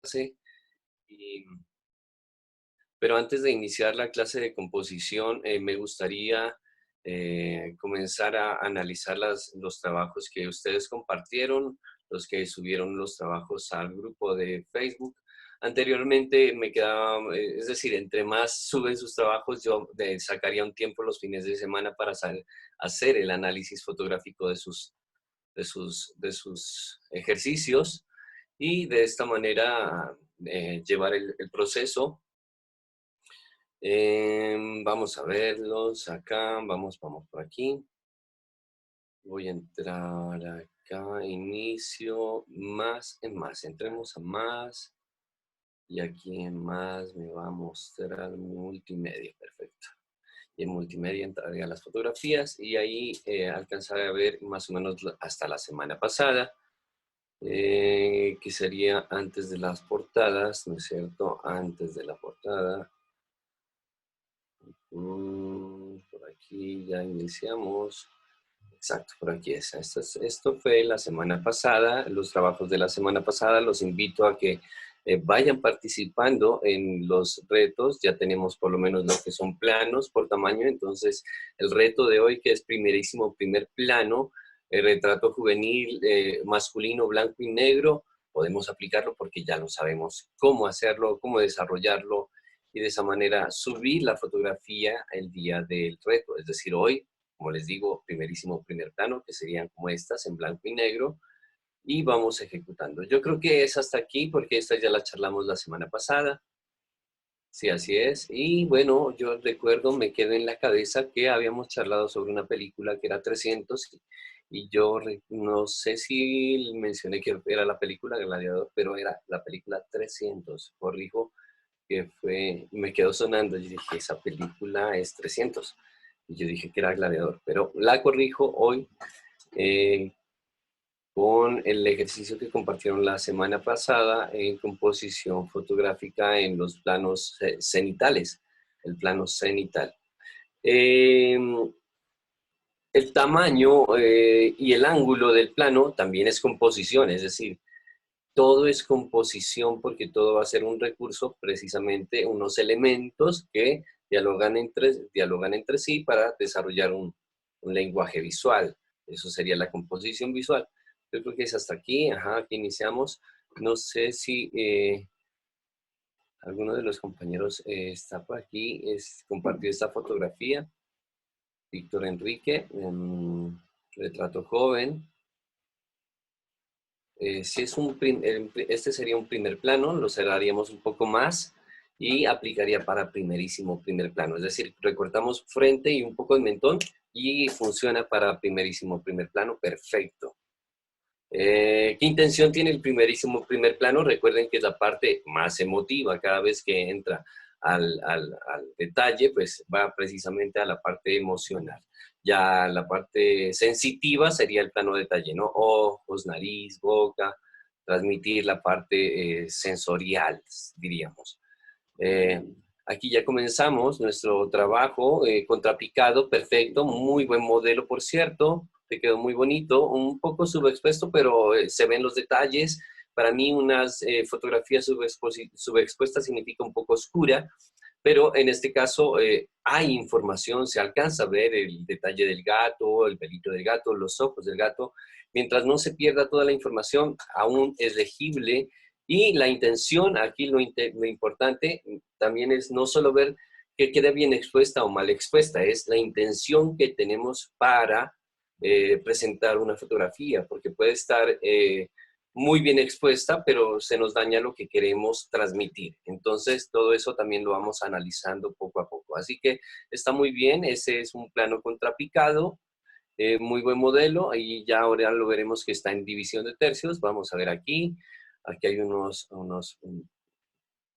clase. y- pero antes de iniciar la clase de composición, me gustaría comenzar a analizar los trabajos que ustedes compartieron, los que subieron los trabajos al grupo de Facebook. Anteriormente me quedaba, es decir, entre más suben sus trabajos, yo sacaría un tiempo los fines de semana para hacer el análisis fotográfico de sus ejercicios y de esta manera llevar el proceso. Vamos a verlos acá, vamos por aquí. Voy a entrar acá, inicio, más en más. Entremos a más y aquí en más me va a mostrar multimedia, perfecto. Y en multimedia entraré a las fotografías y ahí alcanzaré a ver más o menos hasta la semana pasada, que sería antes de las portadas, ¿no es cierto? Antes de la portada. Por aquí ya iniciamos. Exacto, por aquí es. Esto fue la semana pasada, los trabajos de la semana pasada. Los invito a que vayan participando en los retos. Ya tenemos por lo menos lo que son planos por tamaño. Entonces, el reto de hoy, que es primerísimo primer plano, retrato juvenil masculino blanco y negro, podemos aplicarlo porque ya lo sabemos cómo hacerlo, cómo desarrollarlo y de esa manera subir la fotografía el día del reto. Es decir, hoy, como les digo, primerísimo primer plano, que serían como estas en blanco y negro, y vamos ejecutando. Yo creo que es hasta aquí, porque esta ya la charlamos la semana pasada. Sí, así es. Y bueno, yo recuerdo, me quedé en la cabeza que habíamos charlado sobre una película que era 300, y yo no sé si mencioné que era la película Gladiador, pero era la película 300. Corrijo, que fue, me quedó sonando. Yo dije, esa película es 300. Y yo dije que era Gladiador, pero la corrijo hoy eh, con el ejercicio que compartieron la semana pasada en composición fotográfica en los planos cenitales, el plano cenital. Eh, el tamaño y el ángulo del plano también es composición, es decir, todo es composición porque todo va a ser un recurso, precisamente unos elementos que dialogan entre sí para desarrollar un lenguaje visual. Eso sería la composición visual. Yo creo que es hasta aquí, ajá, aquí iniciamos. No sé si alguno de los compañeros está por aquí, compartió esta fotografía. Víctor Enrique, retrato joven. Si es este sería un primer plano, lo cerraríamos un poco más y aplicaría para primerísimo primer plano. Es decir, recortamos frente y un poco el mentón y funciona para primerísimo primer plano. Perfecto. ¿Qué intención tiene el primerísimo primer plano? Recuerden que es la parte más emotiva. Cada vez que entra al detalle, pues va precisamente a la parte emocional. Ya la parte sensitiva sería el plano detalle, ¿no? Ojos, nariz, boca, transmitir la parte sensorial, diríamos. Eh, Aquí ya comenzamos nuestro trabajo contrapicado, perfecto, muy buen modelo, por cierto, te quedó muy bonito, un poco subexpuesto, pero se ven los detalles. Para mí unas fotografías subexpuestas significa un poco oscura, pero en este caso hay información, se alcanza a ver el detalle del gato, el pelito del gato, los ojos del gato. Mientras no se pierda toda la información, aún es legible. Y la intención, aquí lo importante también es no solo ver que quede bien expuesta o mal expuesta, es la intención que tenemos para presentar una fotografía, porque puede estar muy bien expuesta, pero se nos daña lo que queremos transmitir. Entonces, todo eso también lo vamos analizando poco a poco. Así que está muy bien, ese es un plano contrapicado, muy buen modelo, y ya ahora lo veremos que está en división de tercios. Vamos a ver aquí hay unos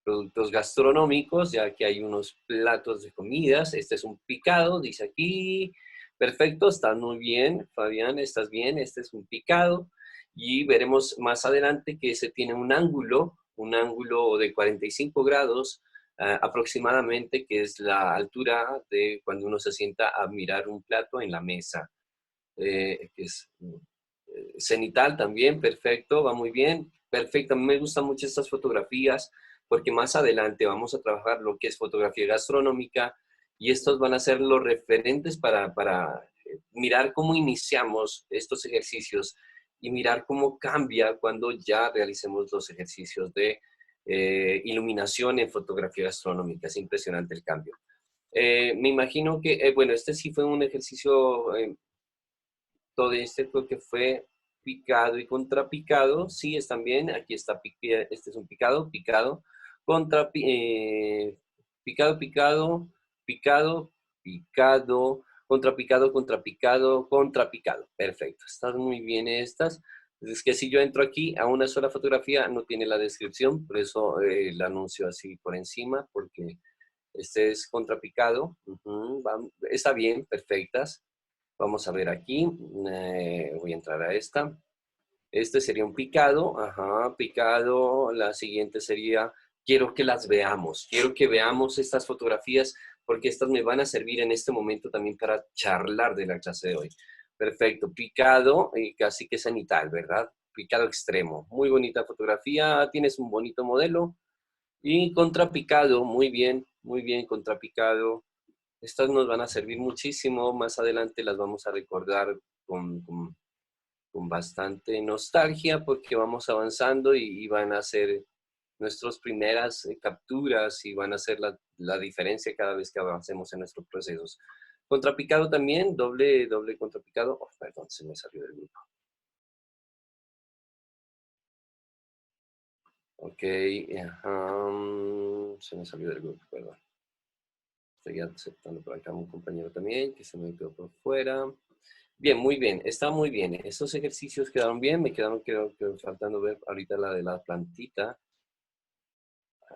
productos gastronómicos, ya que hay unos platos de comidas. Este es un picado, dice aquí. Perfecto, está muy bien, Fabián, estás bien. Este es un picado y veremos más adelante que se tiene un ángulo de 45 grados aproximadamente, que es la altura de cuando uno se sienta a mirar un plato en la mesa, que es cenital también, perfecto, va muy bien. perfecto. A mí me gustan mucho estas fotografías porque más adelante vamos a trabajar lo que es fotografía gastronómica y estos van a ser los referentes para mirar cómo iniciamos estos ejercicios y mirar cómo cambia cuando ya realicemos los ejercicios de iluminación en fotografía gastronómica. Es impresionante el cambio. Me imagino que, bueno, este sí fue un ejercicio, todo este creo que fue picado y contrapicado. Sí, están bien. Aquí está, este es un picado, picado, contra, picado, picado, picado, picado, contrapicado, contrapicado, contrapicado. Perfecto. Están muy bien estas. Es que si yo entro aquí a una sola fotografía, no tiene la descripción, por eso la anuncio así por encima, porque este es contrapicado. Está bien, perfectas. Vamos a ver aquí. Voy a entrar a esta. Este sería un picado. Ajá, picado. La siguiente sería, quiero que las veamos. Quiero que veamos estas fotografías porque estas me van a servir en este momento también para charlar de la clase de hoy. Perfecto. Picado y casi que cenital, ¿verdad? Picado extremo. Muy bonita fotografía. Tienes un bonito modelo. Y contrapicado, muy bien, contrapicado. Estas nos van a servir muchísimo, más adelante las vamos a recordar con bastante nostalgia porque vamos avanzando y van a ser nuestras primeras capturas y van a ser la diferencia cada vez que avancemos en nuestros procesos. Contrapicado también, doble contrapicado. Oh, perdón, se me salió del grupo. Ok, se me salió del grupo, perdón. Estoy aceptando por acá a un compañero también que se me quedó por fuera. Bien, muy bien, está muy bien. Estos ejercicios quedaron bien, me quedaron creo que faltando ver ahorita la de la plantita.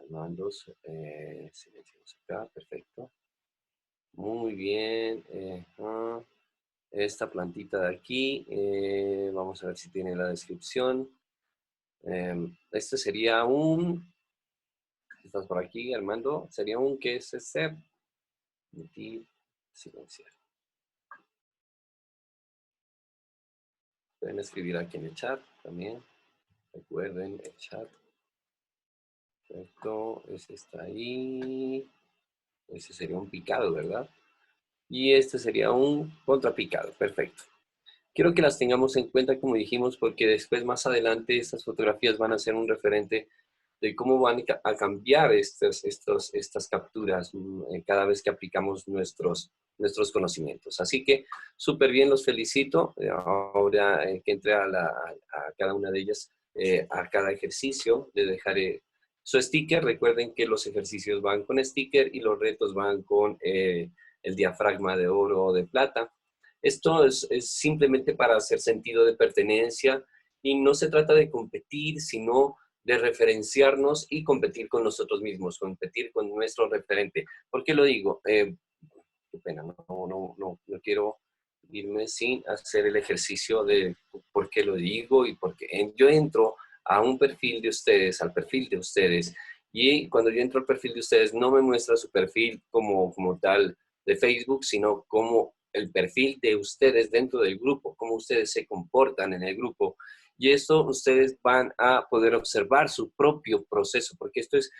Mandos, silenciamos acá, perfecto. Muy bien. Esta plantita de aquí, vamos a ver si tiene la descripción. Este sería un, estás por aquí, Armando, sería un que es ese, emitir, silenciar. Pueden escribir aquí en el chat también. Recuerden el chat. Perfecto, ese está ahí. Ese sería un picado, ¿verdad? Y este sería un contrapicado. Perfecto. Quiero que las tengamos en cuenta, como dijimos, porque después, más adelante, estas fotografías van a ser un referente de cómo van a cambiar estas capturas cada vez que aplicamos nuestros conocimientos. Así que, súper bien, los felicito. Ahora que entre a cada una de ellas, a cada ejercicio, le dejaré su sticker. Recuerden que los ejercicios van con sticker y los retos van con el diafragma de oro o de plata. Esto es simplemente para hacer sentido de pertenencia y no se trata de competir, sino de referenciarnos y competir con nosotros mismos, competir con nuestro referente. ¿Por qué lo digo? Qué pena, no quiero irme sin hacer el ejercicio de por qué lo digo y por qué. Yo entro a un perfil de ustedes, al perfil de ustedes, y cuando yo entro al perfil de ustedes no me muestra su perfil como tal de Facebook, sino como el perfil de ustedes dentro del grupo, cómo ustedes se comportan en el grupo. Y esto ustedes van a poder observar su propio proceso, porque esto es,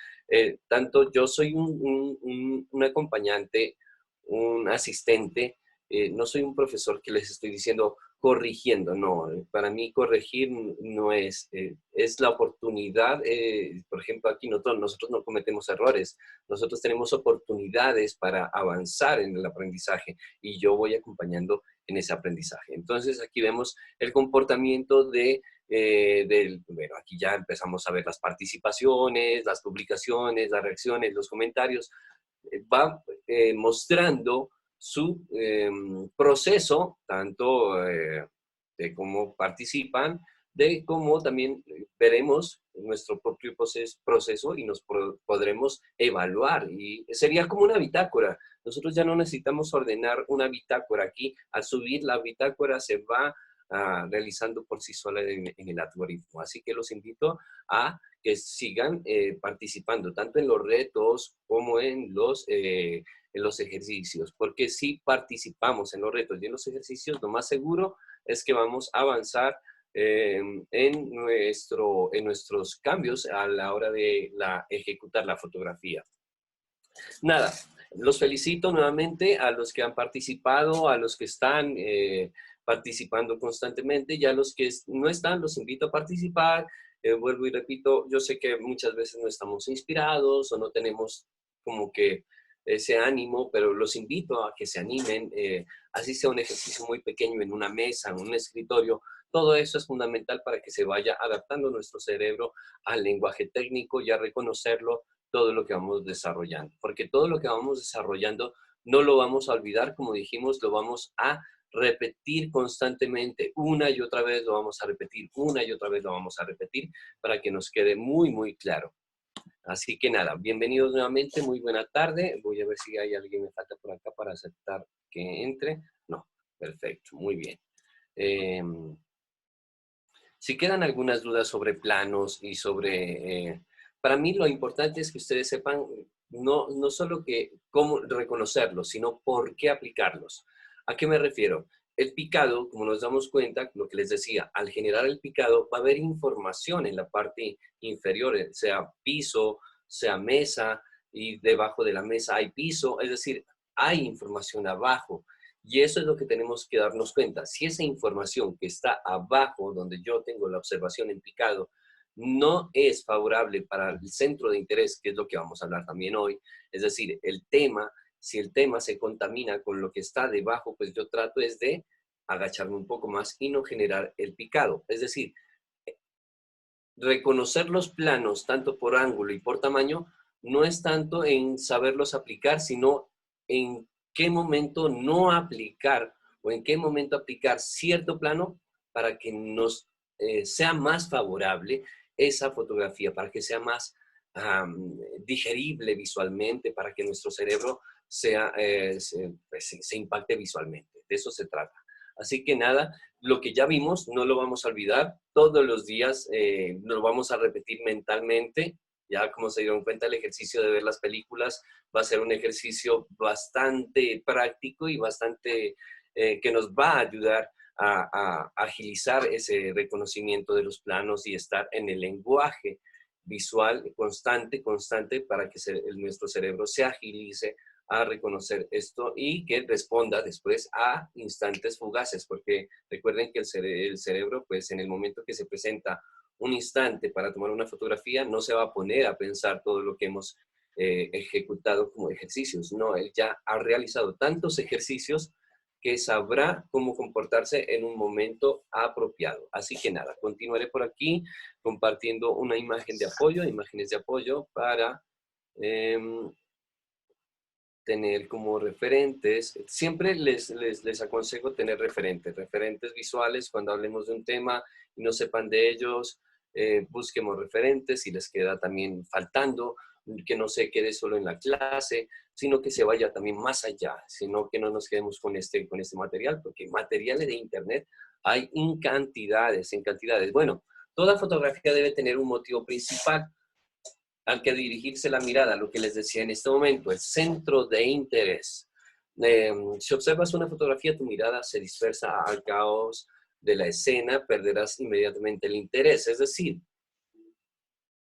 tanto yo soy un acompañante, un asistente, no soy un profesor que les estoy diciendo corrigiendo, no, para mí corregir no es la oportunidad, por ejemplo, aquí nosotros no cometemos errores, nosotros tenemos oportunidades para avanzar en el aprendizaje y yo voy acompañando en ese aprendizaje. Entonces aquí vemos el comportamiento bueno, aquí ya empezamos a ver las participaciones, las publicaciones, las reacciones, los comentarios, va mostrando su proceso, tanto de cómo participan, de cómo también veremos nuestro propio proceso y nos podremos evaluar. Y sería como una bitácora. Nosotros ya no necesitamos ordenar una bitácora aquí. Al subir la bitácora se va realizando por sí sola en el algoritmo. Así que los invito a que sigan participando tanto en los retos como en los ejercicios, porque si participamos en los retos y en los ejercicios, lo más seguro es que vamos a avanzar en nuestros cambios a la hora de ejecutar la fotografía. Nada, los felicito nuevamente a los que han participado, a los que están participando constantemente, y a los que no están, los invito a participar. Vuelvo y repito, yo sé que muchas veces no estamos inspirados o no tenemos como que ese ánimo, pero los invito a que se animen, así sea un ejercicio muy pequeño en una mesa, en un escritorio. Todo eso es fundamental para que se vaya adaptando nuestro cerebro al lenguaje técnico y a reconocerlo todo lo que vamos desarrollando, porque todo lo que vamos desarrollando no lo vamos a olvidar, como dijimos, lo vamos a repetir constantemente, una y otra vez lo vamos a repetir, una y otra vez lo vamos a repetir, para que nos quede muy, muy claro. Así que nada, bienvenidos nuevamente, muy buena tarde. Voy a ver si hay alguien me falta por acá para aceptar que entre. No, perfecto, muy bien. Si quedan algunas dudas sobre planos y sobre... para mí lo importante es que ustedes sepan no solo que cómo reconocerlos, sino por qué aplicarlos. ¿A qué me refiero? El picado, como nos damos cuenta, lo que les decía, al generar el picado va a haber información en la parte inferior, sea piso, sea mesa, y debajo de la mesa hay piso, es decir, hay información abajo. Y eso es lo que tenemos que darnos cuenta. Si esa información que está abajo, donde yo tengo la observación en picado, no es favorable para el centro de interés, que es lo que vamos a hablar también hoy, es decir, el tema, si el tema se contamina con lo que está debajo, pues yo trato es de agacharme un poco más y no generar el picado. Es decir, reconocer los planos, tanto por ángulo y por tamaño, no es tanto en saberlos aplicar, sino en qué momento no aplicar o en qué momento aplicar cierto plano para que nos sea más favorable esa fotografía, para que sea más digerible visualmente, para que nuestro cerebro se impacte visualmente. De eso se trata. Así que nada, lo que ya vimos no lo vamos a olvidar. Todos los días lo vamos a repetir mentalmente. Ya como se dieron cuenta, el ejercicio de ver las películas va a ser un ejercicio bastante práctico y bastante que nos va a ayudar a agilizar ese reconocimiento de los planos y estar en el lenguaje visual constante para que nuestro cerebro se agilice a reconocer esto y que responda después a instantes fugaces, porque recuerden que el cerebro, pues en el momento que se presenta un instante para tomar una fotografía, no se va a poner a pensar todo lo que hemos ejecutado como ejercicios. No, él ya ha realizado tantos ejercicios que sabrá cómo comportarse en un momento apropiado. Así que nada, continuaré por aquí compartiendo una imagen de apoyo, imágenes de apoyo para tener como referentes. Siempre les aconsejo tener referentes visuales cuando hablemos de un tema y no sepan de ellos. Busquemos referentes si les queda también faltando, que no se quede solo en la clase, sino que se vaya también más allá, sino que no nos quedemos con este material, porque materiales de internet hay en cantidades, en cantidades. Bueno, toda fotografía debe tener un motivo principal al que dirigirse la mirada, lo que les decía en este momento, el centro de interés. Si observas una fotografía, tu mirada se dispersa al caos de la escena, perderás inmediatamente el interés. Es decir,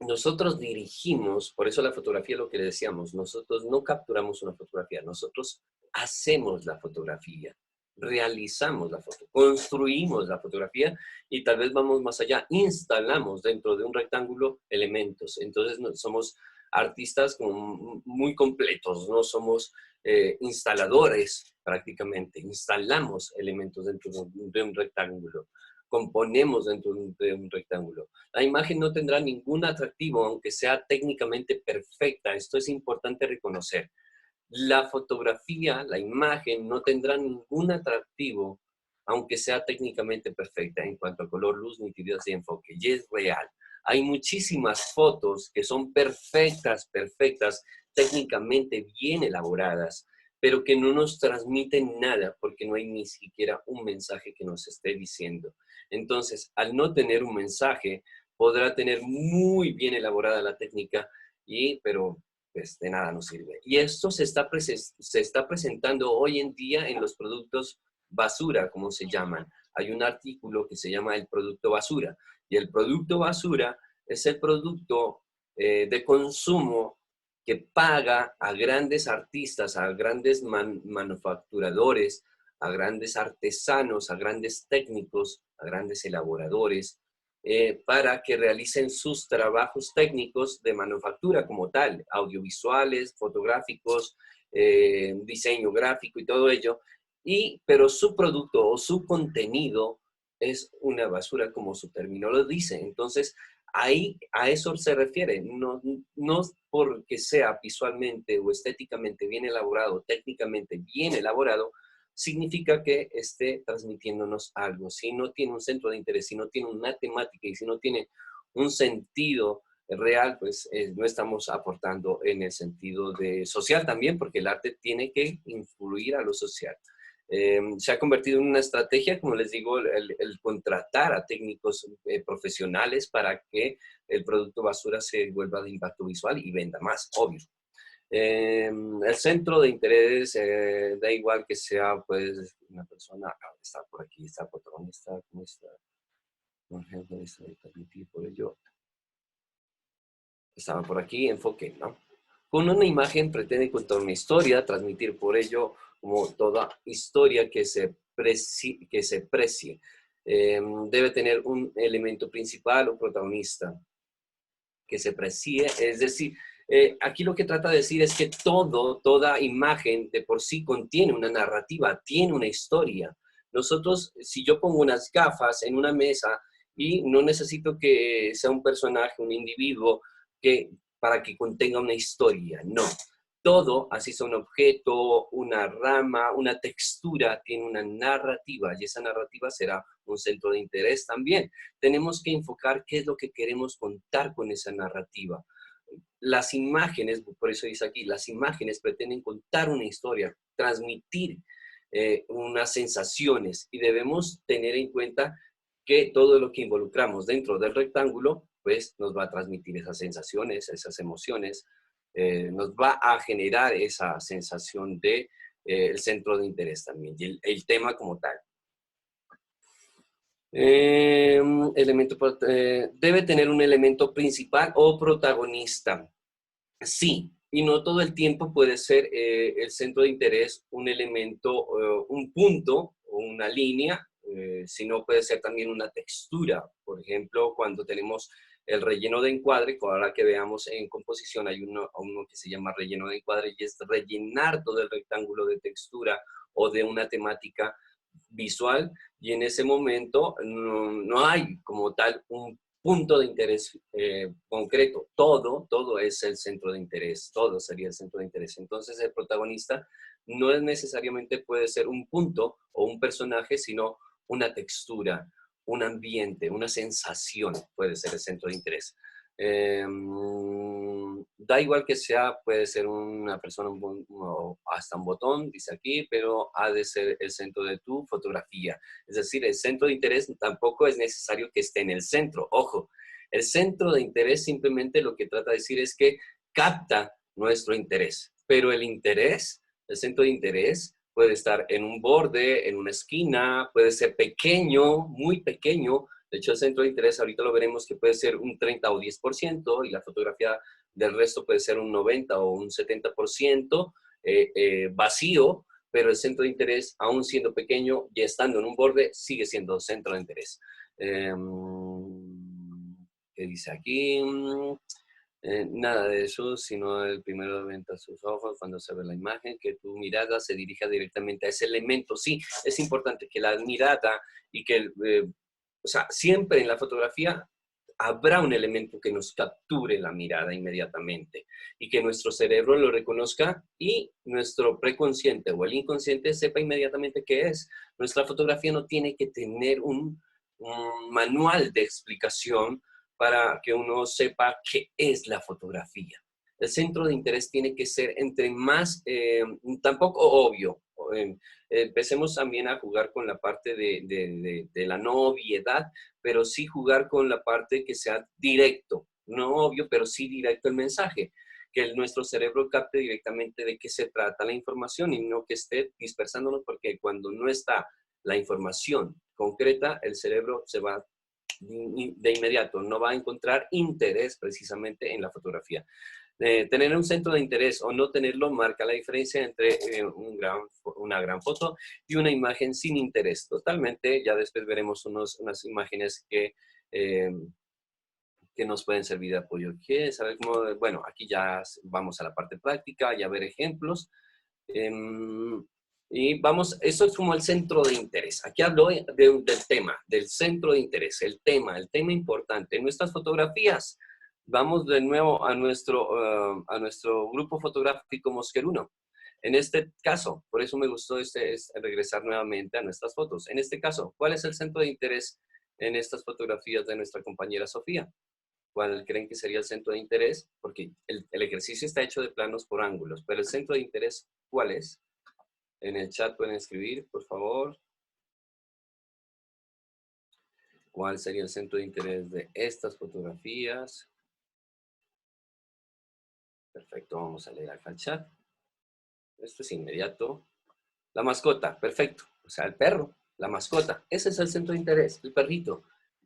nosotros dirigimos, por eso la fotografía, lo que le decíamos, nosotros no capturamos una fotografía, nosotros hacemos la fotografía, realizamos la foto, construimos la fotografía y tal vez vamos más allá, instalamos dentro de un rectángulo elementos. Entonces somos artistas como muy completos, no somos instaladores prácticamente, instalamos elementos dentro de un rectángulo, componemos dentro de un rectángulo. La imagen no tendrá ningún atractivo, aunque sea técnicamente perfecta. Esto es importante reconocer. La fotografía, la imagen, no tendrá ningún atractivo, aunque sea técnicamente perfecta en cuanto a color, luz, nitidez y enfoque. Y es real. Hay muchísimas fotos que son perfectas, técnicamente bien elaboradas, pero que no nos transmiten nada porque no hay ni siquiera un mensaje que nos esté diciendo. Entonces, al no tener un mensaje, podrá tener muy bien elaborada la técnica, pero pues de nada nos sirve. Y esto se está presentando hoy en día en los productos basura, como se llaman. hay un artículo que se llama el producto basura. Y el producto basura es el producto de consumo que paga a grandes artistas, a grandes manufacturadores, a grandes artesanos, a grandes técnicos, a grandes elaboradores, para que realicen sus trabajos técnicos de manufactura como tal, audiovisuales, fotográficos, diseño gráfico y todo ello, pero su producto o su contenido es una basura, como su término lo dice. Entonces, ahí a eso se refiere, no porque sea visualmente o estéticamente bien elaborado, técnicamente bien elaborado, significa que esté transmitiéndonos algo. Si no tiene un centro de interés, si no tiene una temática y si no tiene un sentido real, pues no estamos aportando en el sentido de social también, porque el arte tiene que influir a lo social. Se ha convertido en una estrategia, como les digo, el contratar a técnicos profesionales para que el producto basura se vuelva de impacto visual y venda más, obvio. El centro de interés, da igual que sea pues una persona, está por aquí, está protagonista, ¿cómo está? Por ejemplo, transmitir por ello. Estaba por aquí, enfoque, ¿no? Con una imagen pretende contar una historia, transmitir por ello como toda historia que se precie. Debe tener un elemento principal o protagonista que se precie, es decir, aquí lo que trata de decir es que toda imagen de por sí contiene una narrativa, tiene una historia. Nosotros, si yo pongo unas gafas en una mesa y no necesito que sea un personaje, un individuo, para que contenga una historia, no. Todo, así sea un objeto, una rama, una textura, tiene una narrativa y esa narrativa será un centro de interés también. Tenemos que enfocar qué es lo que queremos contar con esa narrativa. Las imágenes, por eso dice aquí, las imágenes pretenden contar una historia, transmitir unas sensaciones y debemos tener en cuenta que todo lo que involucramos dentro del rectángulo, pues nos va a transmitir esas sensaciones, esas emociones, nos va a generar esa sensación de el centro de interés también, y el tema como tal. Debe tener un elemento principal o protagonista. Sí, y no todo el tiempo puede ser el centro de interés un elemento, un punto o una línea, sino puede ser también una textura. Por ejemplo, cuando tenemos el relleno de encuadre, ahora que veamos en composición hay uno que se llama relleno de encuadre y es rellenar todo el rectángulo de textura o de una temática visual y en ese momento no hay como tal un punto de interés concreto. Todo es el centro de interés, todo sería el centro de interés. Entonces el protagonista no es necesariamente puede ser un punto o un personaje, sino una textura, un ambiente, una sensación puede ser el centro de interés. Da igual que sea, puede ser una persona o hasta un botón, dice aquí, pero ha de ser el centro de tu fotografía. Es decir, el centro de interés tampoco es necesario que esté en el centro. Ojo, el centro de interés simplemente lo que trata de decir es que capta nuestro interés, pero el centro de interés puede estar en un borde, en una esquina, puede ser pequeño, muy pequeño. De hecho, el centro de interés ahorita lo veremos que puede ser un 30 o 10% y la fotografía del resto puede ser un 90 o un 70% vacío, pero el centro de interés, aún siendo pequeño y estando en un borde, sigue siendo centro de interés. ¿Qué dice aquí? Nada de eso, sino el primero venta sus ojos cuando se ve la imagen, que tu mirada se dirija directamente a ese elemento. Sí, es importante que la mirada y que, o sea, siempre en la fotografía habrá un elemento que nos capture la mirada inmediatamente y que nuestro cerebro lo reconozca y nuestro preconsciente o el inconsciente sepa inmediatamente qué es. Nuestra fotografía no tiene que tener un manual de explicación para que uno sepa qué es la fotografía. El centro de interés tiene que ser entre más, tampoco obvio. Empecemos también a jugar con la parte de la no obviedad, pero sí jugar con la parte que sea directo, no obvio, pero sí directo el mensaje, que nuestro cerebro capte directamente de qué se trata la información y no que esté dispersándonos, porque cuando no está la información concreta, el cerebro se va de inmediato, no va a encontrar interés precisamente en la fotografía. Tener un centro de interés o no tenerlo marca la diferencia entre una gran foto y una imagen sin interés. Totalmente, ya después veremos unas imágenes eh, que nos pueden servir de apoyo. ¿Qué? ¿Saber cómo? Bueno, aquí ya vamos a la parte práctica y a ver ejemplos. Y vamos, eso es como el centro de interés. Aquí hablo del tema, del centro de interés, el tema importante. En nuestras fotografías, vamos de nuevo a nuestro grupo fotográfico Mosqueruno. En este caso, por eso me gustó regresar nuevamente a nuestras fotos. En este caso, ¿cuál es el centro de interés en estas fotografías de nuestra compañera Sofía? ¿Cuál creen que sería el centro de interés? Porque el ejercicio está hecho de planos por ángulos, pero el centro de interés, ¿cuál es? En el chat pueden escribir, por favor. ¿Cuál sería el centro de interés de estas fotografías? Perfecto, vamos a leer acá el chat. Esto es inmediato. La mascota, perfecto. O sea, el perro, la mascota. Ese es el centro de interés, el perrito.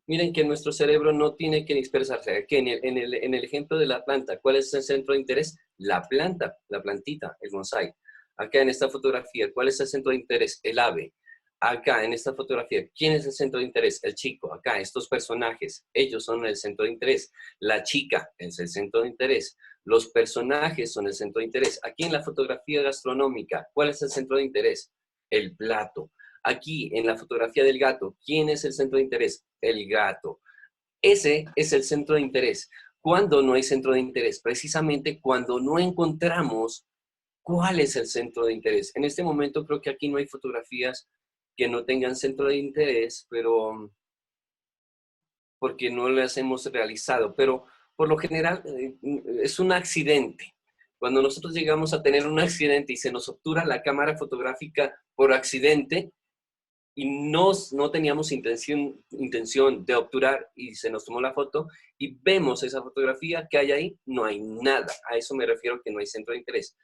Miren que nuestro cerebro no tiene que dispersarse. Que en el ejemplo de la planta, ¿cuál es el centro de interés? La planta, la plantita, el bonsai. Acá en esta fotografía, ¿cuál es el centro de interés? El ave. Acá en esta fotografía, ¿quién es el centro de interés? El chico. Acá, estos personajes, ellos son el centro de interés. La chica es el centro de interés. Los personajes son el centro de interés. Aquí en la fotografía gastronómica, ¿cuál es el centro de interés? El plato. Aquí en la fotografía del gato, ¿quién es el centro de interés? El gato. Ese es el centro de interés. ¿Cuándo no hay centro de interés? Precisamente cuando no encontramos cuál es el centro de interés. En este momento creo que aquí no hay fotografías que no tengan centro de interés, pero porque no las hemos realizado. Pero por lo general es un accidente. Cuando nosotros llegamos a tener un accidente y se nos obtura la cámara fotográfica por accidente, y no teníamos intención de obturar y se nos tomó la foto y vemos esa fotografía que hay ahí, no hay nada. A eso me refiero que no hay centro de interés.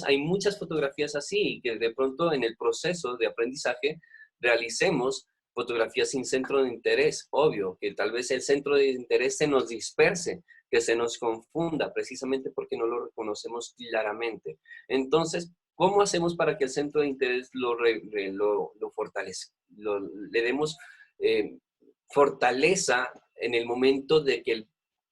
Hay muchas fotografías así, que de pronto en el proceso de aprendizaje realicemos fotografías sin centro de interés. Obvio que tal vez el centro de interés se nos disperse, que se nos confunda, precisamente porque no lo reconocemos claramente. Entonces, ¿cómo hacemos para que el centro de interés lo fortalezca? Le demos fortaleza en el momento de que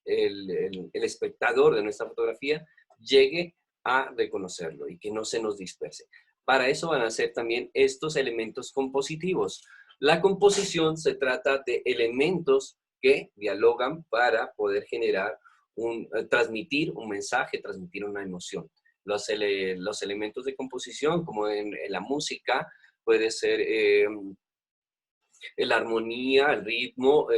el espectador de nuestra fotografía llegue a reconocerlo y que no se nos disperse. Para eso van a ser también estos elementos compositivos. La composición se trata de elementos que dialogan para poder generar transmitir un mensaje, transmitir una emoción. Los elementos de composición, como en la música, puede ser la armonía, el ritmo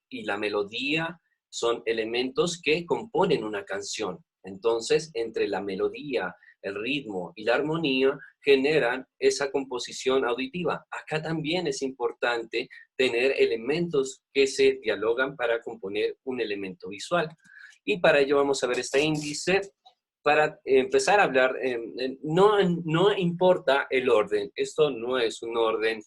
y la melodía, son elementos que componen una canción. Entonces, entre la melodía, el ritmo y la armonía generan esa composición auditiva. Acá también es importante tener elementos que se dialogan para componer un elemento visual. Y para ello vamos a ver este índice. Para empezar a hablar, no importa el orden, esto no es un orden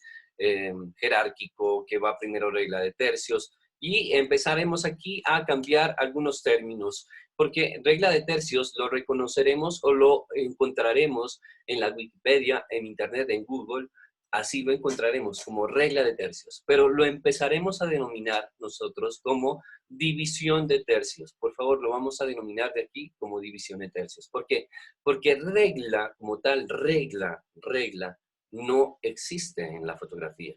jerárquico que va primero regla de tercios, y empezaremos aquí a cambiar algunos términos, porque regla de tercios lo reconoceremos o lo encontraremos en la Wikipedia, en Internet, en Google. Así lo encontraremos como regla de tercios, pero lo empezaremos a denominar nosotros como división de tercios. Por favor, lo vamos a denominar de aquí como división de tercios. ¿Por qué? Porque regla como tal, regla, no existe en la fotografía.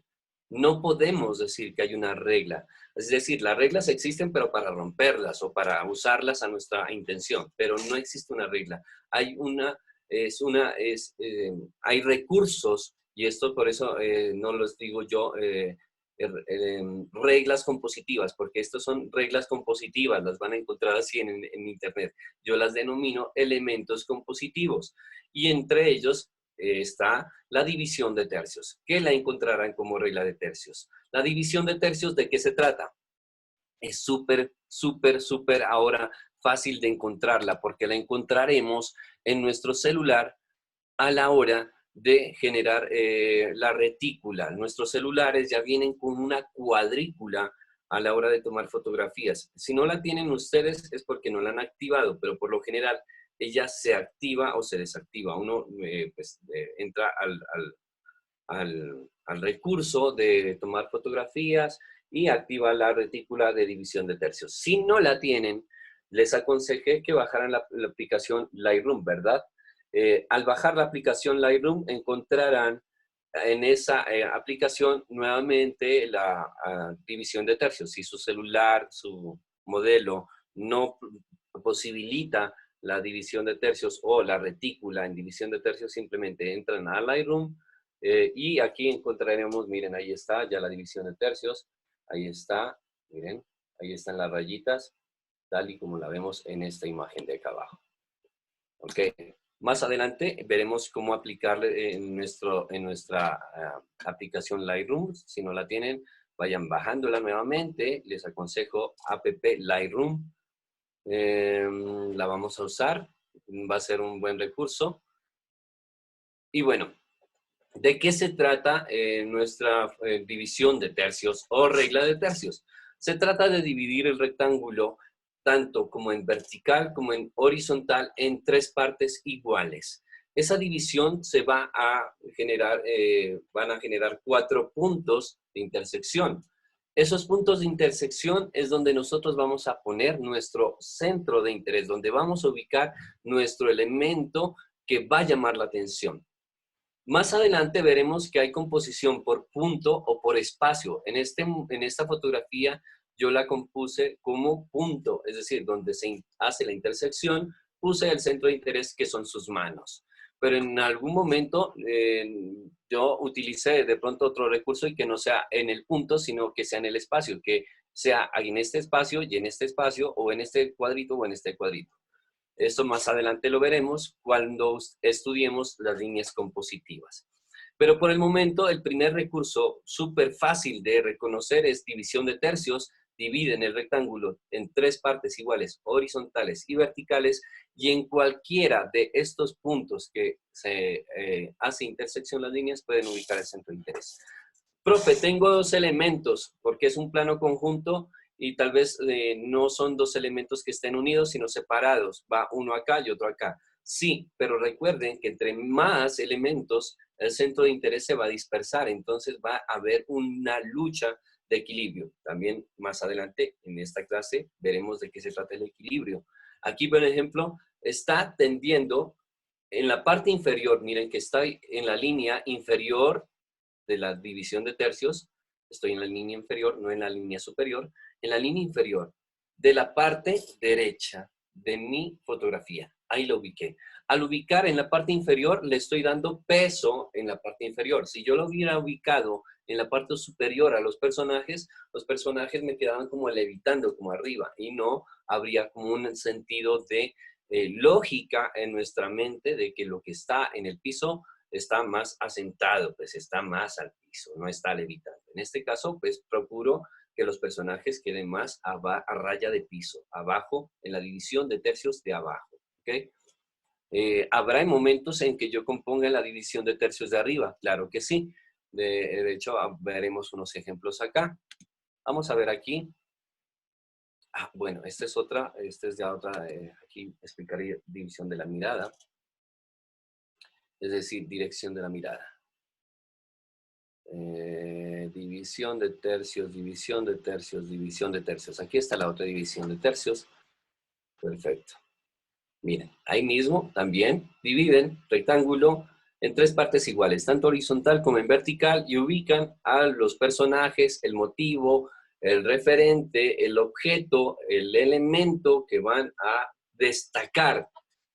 No podemos decir que hay una regla. Es decir, las reglas existen, pero para romperlas o para usarlas a nuestra intención, pero no existe una regla. Hay recursos, y esto por eso no los digo yo, reglas compositivas, porque estas son reglas compositivas, las van a encontrar así en Internet. Yo las denomino elementos compositivos, y entre ellos está la división de tercios, que la encontrarán como regla de tercios. La división de tercios, ¿de qué se trata? Es súper ahora fácil de encontrarla, porque la encontraremos en nuestro celular a la hora de generar la retícula. Nuestros celulares ya vienen con una cuadrícula a la hora de tomar fotografías. Si no la tienen ustedes es porque no la han activado, pero por lo general ella se activa o se desactiva. Uno entra al recurso de tomar fotografías y activa la retícula de división de tercios. Si no la tienen, les aconsejé que bajaran la aplicación Lightroom, ¿verdad? Al bajar la aplicación Lightroom encontrarán en esa aplicación nuevamente la división de tercios. Si su celular, su modelo no posibilita la división de tercios o la retícula en división de tercios, simplemente entran a Lightroom y aquí encontraremos, miren, ahí está ya la división de tercios, ahí está, miren, ahí están las rayitas, tal y como la vemos en esta imagen de acá abajo. Ok, más adelante veremos cómo aplicarle en nuestra aplicación Lightroom. Si no la tienen, vayan bajándola nuevamente. Les aconsejo app Lightroom. La vamos a usar. Va a ser un buen recurso. Y bueno, ¿de qué se trata nuestra división de tercios o regla de tercios? Se trata de dividir el rectángulo tanto como en vertical como en horizontal en 3 partes iguales. Esa división se va a generar, van a generar 4 puntos de intersección. Esos puntos de intersección es donde nosotros vamos a poner nuestro centro de interés, donde vamos a ubicar nuestro elemento que va a llamar la atención. Más adelante veremos que hay composición por punto o por espacio. En esta fotografía yo la compuse como punto, es decir, donde se hace la intersección, puse el centro de interés que son sus manos. Pero en algún momento yo utilicé de pronto otro recurso y que no sea en el punto, sino que sea en el espacio, que sea en este espacio y en este espacio, o en este cuadrito o en este cuadrito. Esto más adelante lo veremos cuando estudiemos las líneas compositivas. Pero por el momento, el primer recurso súper fácil de reconocer es división de tercios. Dividen el rectángulo en 3 partes iguales, horizontales y verticales, y en cualquiera de estos puntos que se hace intersección las líneas pueden ubicar el centro de interés. Profe, tengo 2 elementos, porque es un plano conjunto y tal vez no son 2 elementos que estén unidos, sino separados. Va uno acá y otro acá. Sí, pero recuerden que entre más elementos, el centro de interés se va a dispersar, entonces va a haber una lucha de equilibrio. También más adelante en esta clase veremos de qué se trata el equilibrio. Aquí, por ejemplo, está tendiendo en la parte inferior, miren que está en la línea inferior de la división de tercios, estoy en la línea inferior, no en la línea superior, en la línea inferior de la parte derecha de mi fotografía. Ahí lo ubiqué. Al ubicar en la parte inferior, le estoy dando peso en la parte inferior. Si yo lo hubiera ubicado en la parte superior a los personajes me quedaban como levitando, como arriba, y no habría como un sentido de lógica en nuestra mente de que lo que está en el piso está más asentado, pues está más al piso, no está levitando. En este caso, pues procuro que los personajes queden más a raya de piso, abajo, en la división de tercios de abajo, ¿ok? ¿Habrá momentos en que yo componga la división de tercios de arriba? Claro que sí. De hecho, veremos unos ejemplos acá. Vamos a ver aquí. Bueno, esta es ya otra, aquí explicaría división de la mirada, es decir, dirección de la mirada. División de tercios, división de tercios, división de tercios. Aquí está la otra división de tercios. Perfecto. Miren, ahí mismo también dividen rectángulo en 3 partes iguales, tanto horizontal como en vertical, y ubican a los personajes, el motivo, el referente, el objeto, el elemento que van a destacar.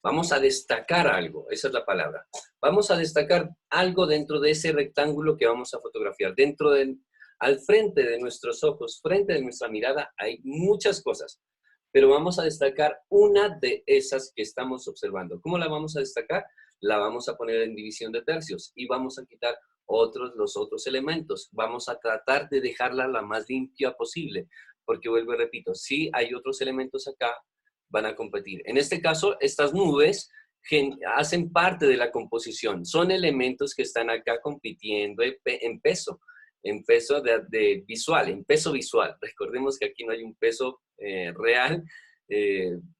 Vamos a destacar algo, esa es la palabra. Vamos a destacar algo dentro de ese rectángulo que vamos a fotografiar. Al frente de nuestros ojos, frente de nuestra mirada, hay muchas cosas, pero vamos a destacar una de esas que estamos observando. ¿Cómo la vamos a destacar? La vamos a poner en división de tercios y vamos a quitar los otros elementos. Vamos a tratar de dejarla la más limpia posible, porque vuelvo y repito, si hay otros elementos acá, van a competir. En este caso, estas nubes hacen parte de la composición. Son elementos que están acá compitiendo en peso visual, en peso visual. Recordemos que aquí no hay un peso real,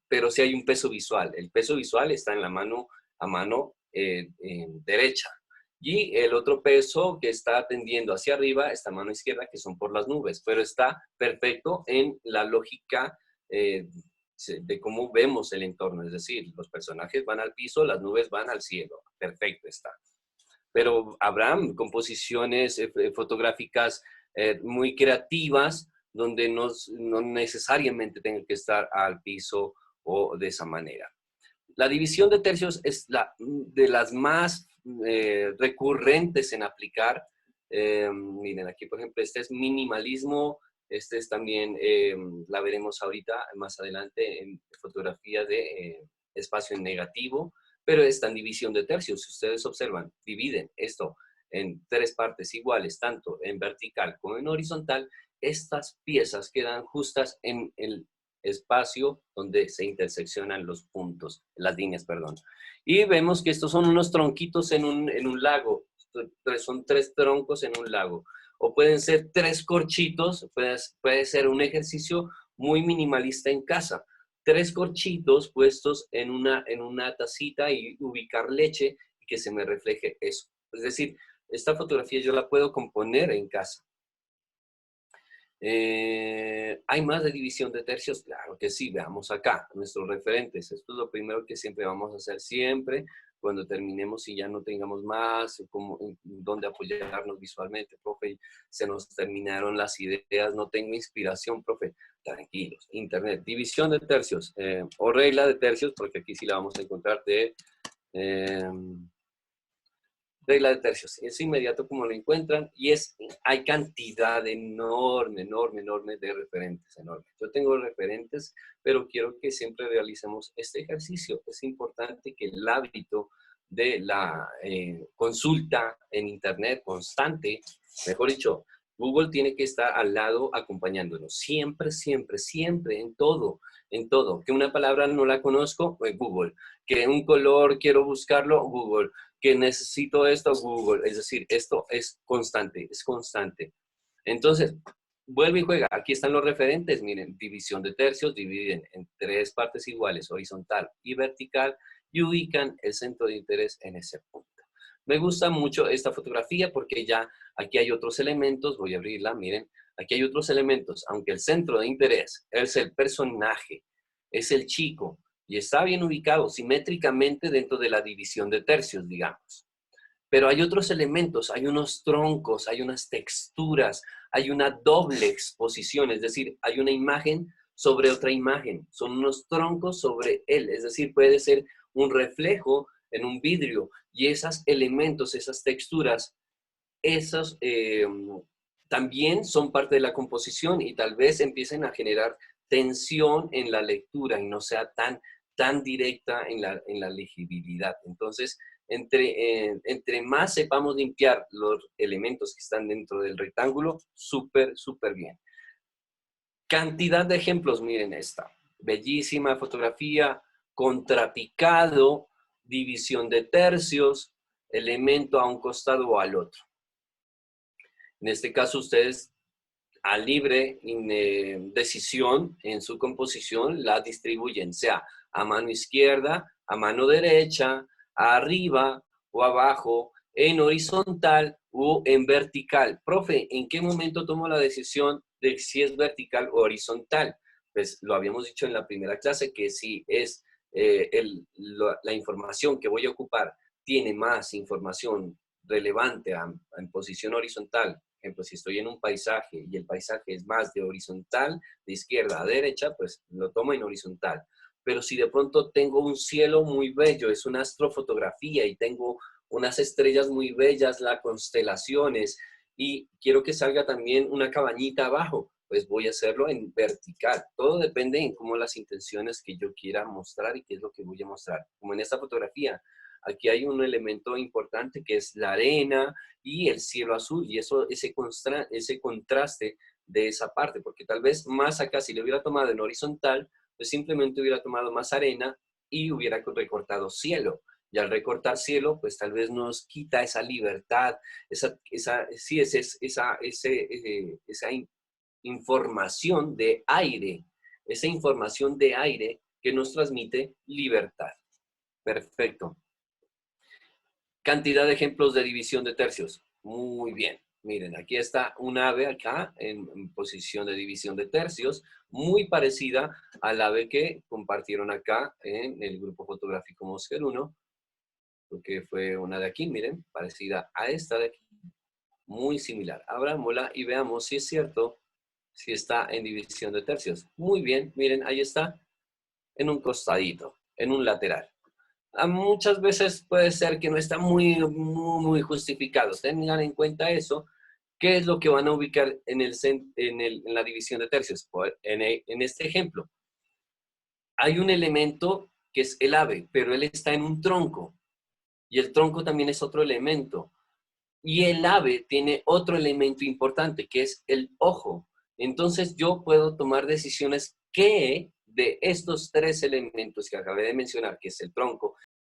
pero sí hay un peso visual. El peso visual está en la mano a mano derecha. Y el otro peso que está tendiendo hacia arriba está a mano izquierda, que son por las nubes, pero está perfecto en la lógica de cómo vemos el entorno. Es decir, los personajes van al piso, las nubes van al cielo. Perfecto está. Pero habrán composiciones fotográficas muy creativas donde no necesariamente tengan que estar al piso o de esa manera. La división de tercios es de las más recurrentes en aplicar. Miren, aquí por ejemplo, este es minimalismo, este es también, la veremos ahorita más adelante en fotografía de espacio en negativo, pero está en división de tercios. Si ustedes observan, dividen esto en 3 partes iguales, tanto en vertical como en horizontal, estas piezas quedan justas en el espacio donde se interseccionan los puntos, las líneas, perdón. Y vemos que estos son unos tronquitos en un lago, son 3 troncos en un lago, o pueden ser 3 corchitos, puede ser un ejercicio muy minimalista en casa, 3 corchitos puestos en una tacita y ubicar leche y que se me refleje eso. Es decir, esta fotografía yo la puedo componer en casa. ¿Hay más de división de tercios? Claro que sí, veamos acá, nuestros referentes. Esto es lo primero que siempre vamos a hacer siempre, cuando terminemos y ya no tengamos más, como dónde apoyarnos visualmente, profe, se nos terminaron las ideas, no tengo inspiración, profe, tranquilos. Internet, división de tercios, o regla de tercios, porque aquí sí la vamos a encontrar de... regla de tercios. Es inmediato como lo encuentran y hay cantidad enorme de referentes, enorme. Yo tengo referentes, pero quiero que siempre realicemos este ejercicio. Es importante que el hábito de la consulta en Internet constante, mejor dicho, Google tiene que estar al lado acompañándonos. Siempre, en todo, en todo. Que una palabra no la conozco, pues Google. Que un color quiero buscarlo, Google. Que necesito esto, Google. Es decir, esto es constante, es constante. Entonces, vuelve y juega. Aquí están los referentes. Miren, división de tercios, dividen en 3 partes iguales, horizontal y vertical, y ubican el centro de interés en ese punto. Me gusta mucho esta fotografía porque ya aquí hay otros elementos. Voy a abrirla, miren. Aquí hay otros elementos. Aunque el centro de interés es el personaje, es el chico, y está bien ubicado simétricamente dentro de la división de tercios, digamos. Pero hay otros elementos, hay unos troncos, hay unas texturas, hay una doble exposición, es decir, hay una imagen sobre otra imagen, son unos troncos sobre él, es decir, puede ser un reflejo en un vidrio, y esos elementos, esas texturas, esos también son parte de la composición y tal vez empiecen a generar tensión en la lectura y no sea tan directa en la legibilidad. Entonces, entre más sepamos limpiar los elementos que están dentro del rectángulo, súper bien. Cantidad de ejemplos, miren esta. Bellísima fotografía, contrapicado, división de tercios, elemento a un costado o al otro. En este caso, ustedes a libre decisión en su composición la distribuyen, sea a mano izquierda, a mano derecha, arriba o abajo, en horizontal o en vertical. Profe, ¿en qué momento tomo la decisión de si es vertical o horizontal? Pues lo habíamos dicho en la primera clase, que si es la información que voy a ocupar tiene más información relevante en posición horizontal. Por ejemplo, si estoy en un paisaje y el paisaje es más de horizontal, de izquierda a derecha, pues lo tomo en horizontal. Pero si de pronto tengo un cielo muy bello, es una astrofotografía y tengo unas estrellas muy bellas, las constelaciones, y quiero que salga también una cabañita abajo, pues voy a hacerlo en vertical. Todo depende en cómo las intenciones que yo quiera mostrar y qué es lo que voy a mostrar. Como en esta fotografía, aquí hay un elemento importante que es la arena y el cielo azul, y ese contraste de esa parte, porque tal vez más acá, si lo hubiera tomado en horizontal, pues simplemente hubiera tomado más arena y hubiera recortado cielo. Y al recortar cielo, pues tal vez nos quita esa libertad, sí, esa información de aire, esa información de aire que nos transmite libertad. Perfecto. Cantidad de ejemplos de división de tercios. Muy bien. Miren, aquí está un ave acá en posición de división de tercios, muy parecida al ave que compartieron acá en el grupo fotográfico Mosquer 1, porque fue una de aquí, miren, parecida a esta de aquí, muy similar. Abrámosla y veamos si es cierto, si está en división de tercios. Muy bien, miren, ahí está, en un costadito, en un lateral. Muchas veces puede ser que no está muy justificado. Tengan en cuenta eso. ¿Qué es lo que van a ubicar en la división de tercios? En este ejemplo, hay un elemento que es el ave, pero él está en un tronco. Y el tronco también es otro elemento. Y el ave tiene otro elemento importante, que es el ojo. Entonces yo puedo tomar decisiones que de estos tres elementos que acabé de mencionar, que es el tronco,